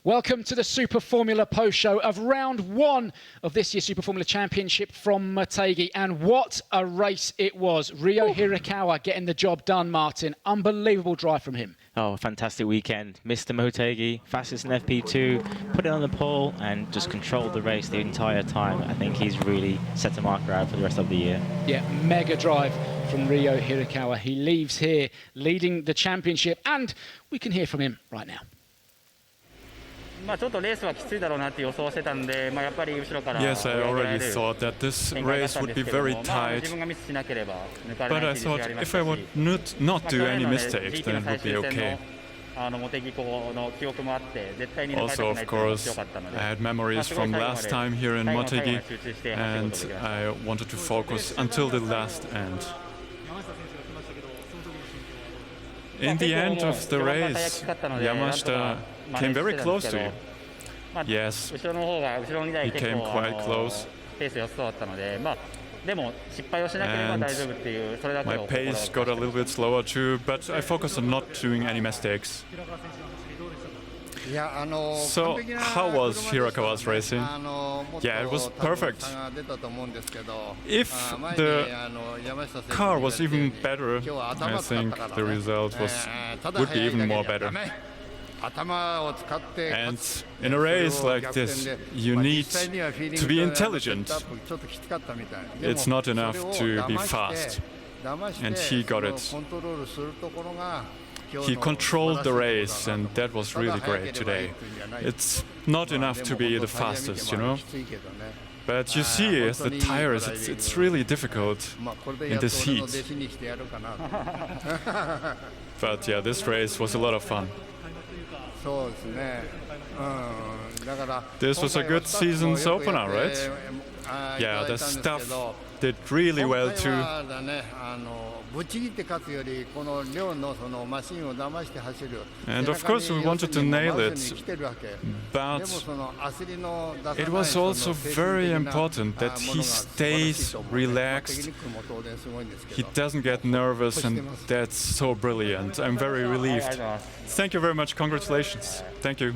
Welcome to the Super Formula post-show of round one of this year's Super Formula Championship from Motegi. And what a race it was. Ryo Hirakawa getting the job done, Martin. Unbelievable drive from him. Oh, fantastic weekend. Mr. Motegi, fastest in FP2, put it on the pole and just controlled the race the entire time. I think he's really set a marker out for the rest of the year. Yeah, mega drive from Ryo Hirakawa. He leaves here leading the championship, and we can hear from him right now. Yes, I already thought that this race would be very tight, but I thought if I would not do any mistakes, then it would be okay. Also, of course, I had memories from last time here in Motegi, and I wanted to focus until the last end. In the end of the race, Yamashita came very close to you. Yes, he came quite close. And my pace got a little bit slower too, but I focused on not doing any mistakes. So, how was Hirakawa's racing? Yeah, it was perfect. If the car was even better, I think the result would be even more better. And in a race like this, you need to be intelligent. It's not enough to be fast. And he got it. He controlled the race, and that was really great today. It's not enough to be the fastest, you know. But you see, as the tires, it's really difficult in this heat. But yeah, this race was a lot of fun. This was a good season's opener, right? Yeah, the stuff did really well too. And of course we wanted to nail it, but it was also very important that he stays relaxed, he doesn't get nervous, and that's so brilliant. I'm very relieved. Thank you very much, congratulations. Thank you.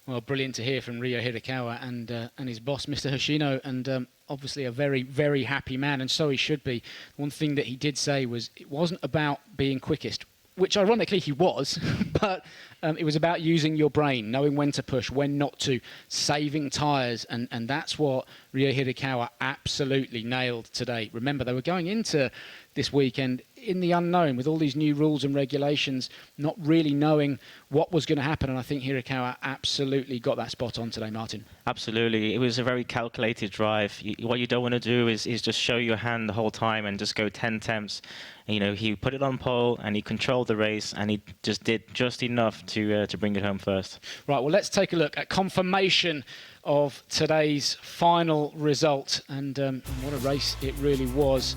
Well, brilliant to hear from Ryo Hirakawa and his boss, Mr. Hoshino, and obviously a very, very happy man, and so he should be. One thing that he did say was it wasn't about being quickest, which ironically he was, but it was about using your brain, knowing when to push, when not to, saving tyres, and that's what Ryo Hirakawa absolutely nailed today. Remember, they were going into this weekend in the unknown with all these new rules and regulations, not really knowing what was going to happen, and I think Hirakawa absolutely got that spot on today, Martin. Absolutely. It was a very calculated drive. What you don't want to do is just show your hand the whole time and just go 10 attempts. You know, he put it on pole and he controlled the race, and he just did just enough to bring it home first. Right, well, let's take a look at confirmation of today's final result, and what a race it really was.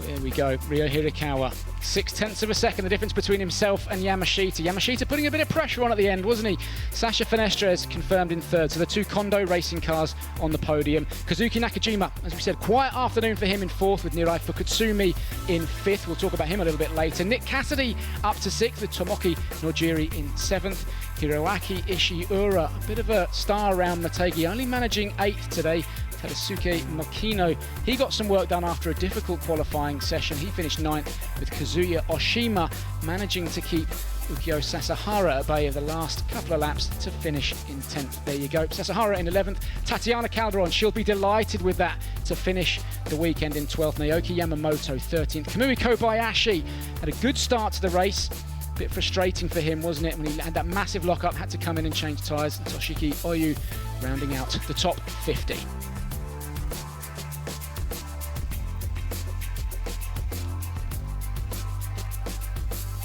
Here we go, Ryo Hirakawa, 0.6 of a second, the difference between himself and Yamashita. Yamashita putting a bit of pressure on at the end, wasn't he? Sasha Fenestres confirmed in third, so the two Kondo racing cars on the podium. Kazuki Nakajima, as we said, quiet afternoon for him in fourth, with Nirai Fukutsumi in fifth. We'll talk about him a little bit later. Nick Cassidy up to sixth, with Tomoki Nojiri in seventh. Hiroaki Ishiura, a bit of a star around Motegi, only managing eighth today. Tadasuke Makino, he got some work done after a difficult qualifying session. He finished ninth, with Kazuya Oshima managing to keep Ukyo Sasahara at bay of the last couple of laps to finish in 10th. There you go. Sasahara in 11th. Tatiana Calderon, she'll be delighted with that to finish the weekend in 12th. Naoki Yamamoto 13th. Kamui Kobayashi had a good start to the race. Bit frustrating for him, wasn't it, when he had that massive lock-up, had to come in and change tyres. Toshiki Oyu rounding out the top 50.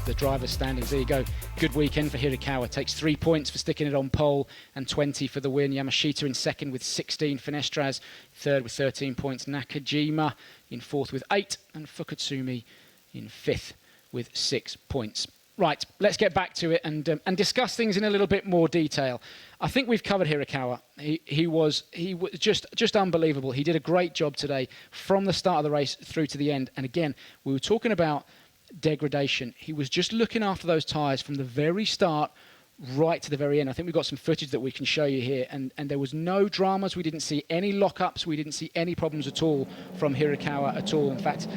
The driver's standings, there you go. Good weekend for Hirakawa. Takes 3 points for sticking it on pole and 20 for the win. Yamashita in second with 16. Fenestres third with 13 points. Nakajima in fourth with 8. And Fukutsumi in fifth with 6 points. Right, let's get back to it and discuss things in a little bit more detail. I think we've covered Hirakawa. He was just unbelievable. He did a great job today from the start of the race through to the end. And again, we were talking about degradation. He was just looking after those tyres from the very start right to the very end. I think we've got some footage that we can show you here. And there was no dramas. We didn't see any lockups. We didn't see any problems at all from Hirakawa at all. In fact,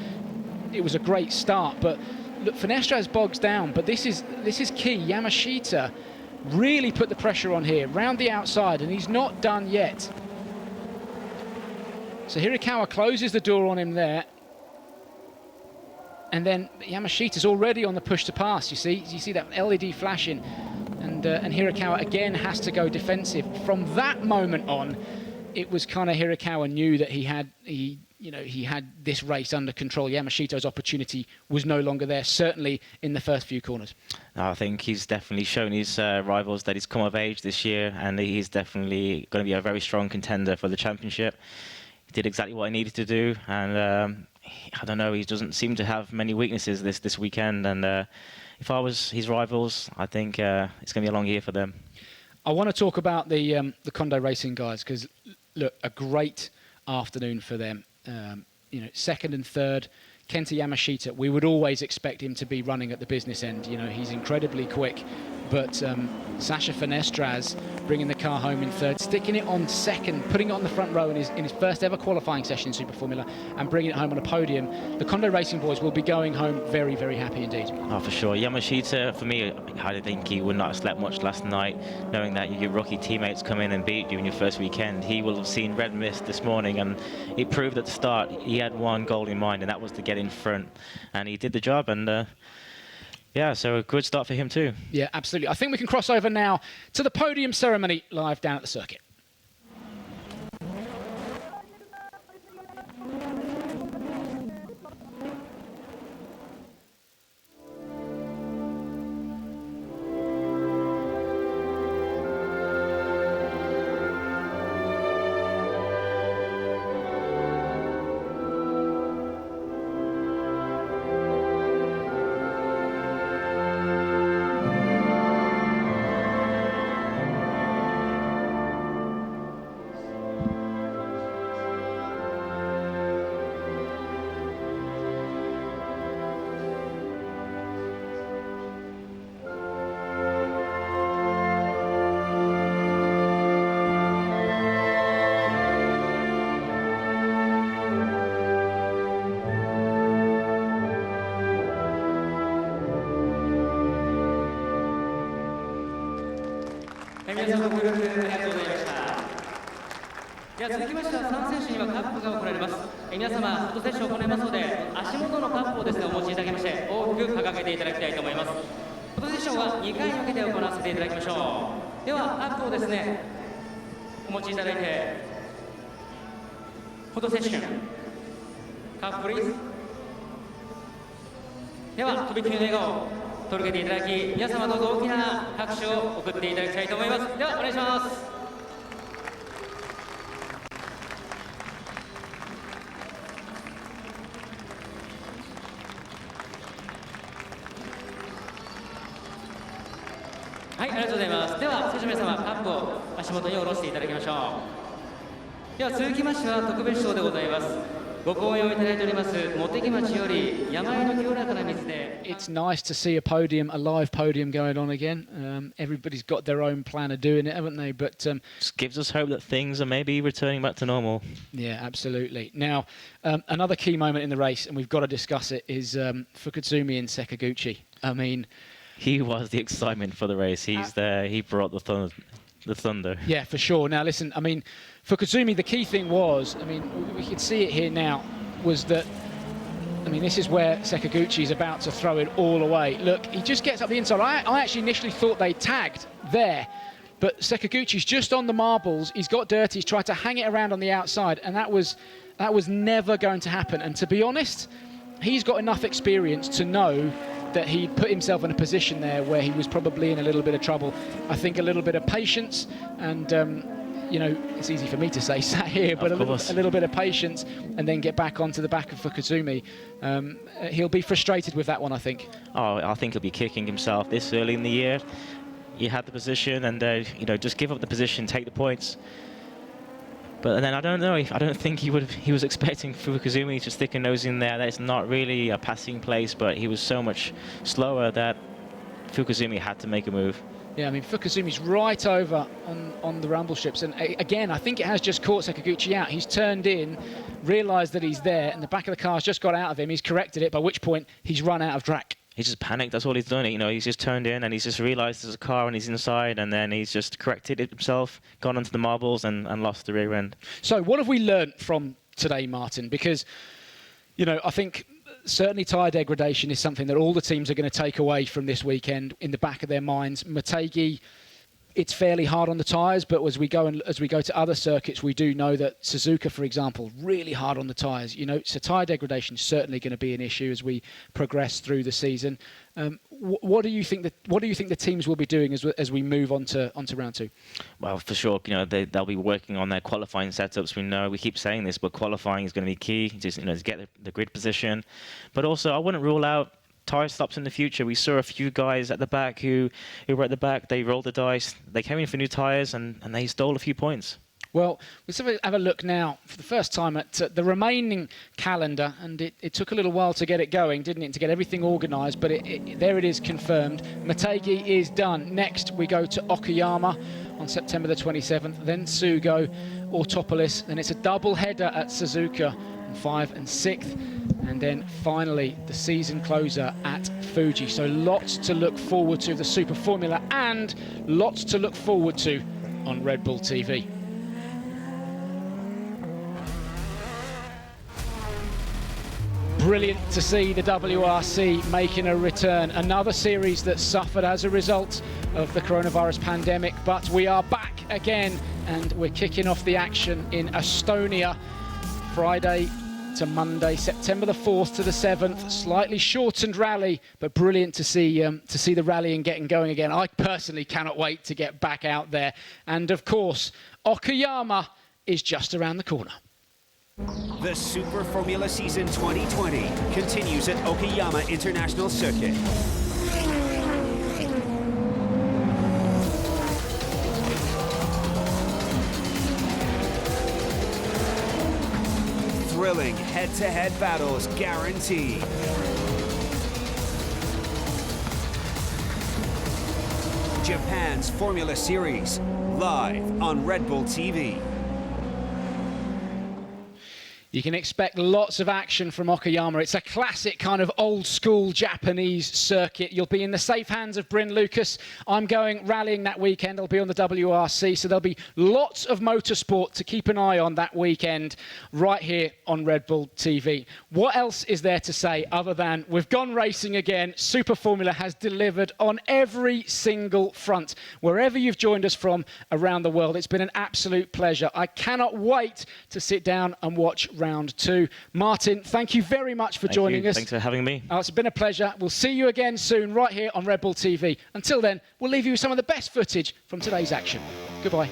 it was a great start. But look, Finestraz bogs down. But this is key. Yamashita really put the pressure on here, round the outside, and he's not done yet. So Hirakawa closes the door on him there. And then Yamashita's already on the push to pass, you see that LED flashing. And Hirakawa again has to go defensive. From that moment on, it was kind of Hirakawa knew that he had this race under control. Yamashita's opportunity was no longer there, certainly in the first few corners. I think he's definitely shown his rivals that he's come of age this year, and he's definitely going to be a very strong contender for the championship. He did exactly what he needed to do, and I don't know, he doesn't seem to have many weaknesses this weekend. And if I was his rivals, I think it's going to be a long year for them. I want to talk about the Kondo Racing guys, because look, a great afternoon for them. Second and third, Kenta Yamashita, we would always expect him to be running at the business end. He's incredibly quick. But Sasha Finestraz bringing the car home in third, sticking it on second, putting it on the front row in his first ever qualifying session in Super Formula, and bringing it home on a podium. The Kondo Racing boys will be going home very, very happy indeed. Oh, for sure. Yamashita, for me, I think he would not have slept much last night, knowing that your rookie teammates come in and beat you in your first weekend. He will have seen red mist this morning, and it proved at the start he had one goal in mind, and that was to get in front. And he did the job, and yeah, so a good start for him too. Yeah, absolutely. I think we can cross over now to the podium ceremony live down at the circuit. It's nice to see a live podium going on again. Everybody's got their own plan of doing it, haven't they? But just gives us hope that things are maybe returning back to normal. Yeah, absolutely. Now, another key moment in the race, and we've got to discuss it, is Fukutsumi and Sakaguchi. I mean, he was the excitement for the race. He's there. He brought the thunder. Yeah, for sure. Now, listen, I mean, Fukutsumi, the key thing was, I mean, we could see it here now, was that, I mean, this is where Sakaguchi is about to throw it all away. Look, he just gets up the inside. I actually initially thought they tagged there, but Sakaguchi's just on the marbles. He's got dirty. He's tried to hang it around on the outside, and that was never going to happen. And to be honest, he's got enough experience to know that he'd put himself in a position there where he was probably in a little bit of trouble. I think a little bit of patience and you know, it's easy for me to say sat here, but a little bit of patience and then get back onto the back of Fukuzumi. He'll be frustrated with that one, I think. Oh, I think he'll be kicking himself this early in the year. You had the position, and you know, just give up the position, take the points. But then I don't know. I don't think he was expecting Fukuzumi to stick a nose in there. That's not really a passing place, but he was so much slower that Fukuzumi had to make a move. Yeah, I mean, Fukuzumi's right over on the rumble strips. And again, I think it has just caught Sakaguchi out. He's turned in, realised that he's there, and the back of the car's just got out of him. He's corrected it, by which point he's run out of track. He's just panicked. That's all he's done. You know, he's just turned in and he's just realised there's a car and he's inside, and then he's just corrected it himself, gone onto the marbles and lost the rear end. So what have we learnt from today, Martin? Because, you know, I think certainly tyre degradation is something that all the teams are going to take away from this weekend in the back of their minds. Motegi, it's fairly hard on the tyres, but as we go to other circuits, we do know that Suzuka, for example, really hard on the tyres. You know, so tyre degradation is certainly going to be an issue as we progress through the season. What do you think the teams will be doing as we move on to round two? Well, for sure, you know, they'll be working on their qualifying setups. We keep saying this, but qualifying is going to be key. Just, you know, to get the grid position, but also I wouldn't rule out tyre stops in the future. We saw a few guys at the back who were at the back. They rolled the dice. They came in for new tyres and they stole a few points. Well, let's have a look now for the first time at the remaining calendar, and it took a little while to get it going, didn't it, to get everything organised, but there it is confirmed. Motegi is done. Next we go to Okayama on September the 27th, then Sugo, Autopolis, then it's a double header at Suzuka on 5th and 6th, and then finally the season closer at Fuji. So lots to look forward to, the Super Formula, and lots to look forward to on Red Bull TV. Brilliant to see the WRC making a return. Another series that suffered as a result of the coronavirus pandemic, but we are back again and we're kicking off the action in Estonia, Friday to Monday, September the 4th to the 7th. Slightly shortened rally, but brilliant to see the rallying getting going again. I personally cannot wait to get back out there. And of course, Okayama is just around the corner. The Super Formula Season 2020 continues at Okayama International Circuit. Thrilling head-to-head battles guaranteed. Japan's Formula Series, live on Red Bull TV. You can expect lots of action from Okayama. It's a classic kind of old-school Japanese circuit. You'll be in the safe hands of Bryn Lucas. I'm going rallying that weekend. I'll be on the WRC, so there'll be lots of motorsport to keep an eye on that weekend right here on Red Bull TV. What else is there to say other than we've gone racing again? Super Formula has delivered on every single front. Wherever you've joined us from around the world, it's been an absolute pleasure. I cannot wait to sit down and watch round two. Martin, thank you very much for joining us. Thanks for having me. It's been a pleasure. We'll see you again soon right here on Red Bull TV. Until then, we'll leave you with some of the best footage from today's action. Goodbye.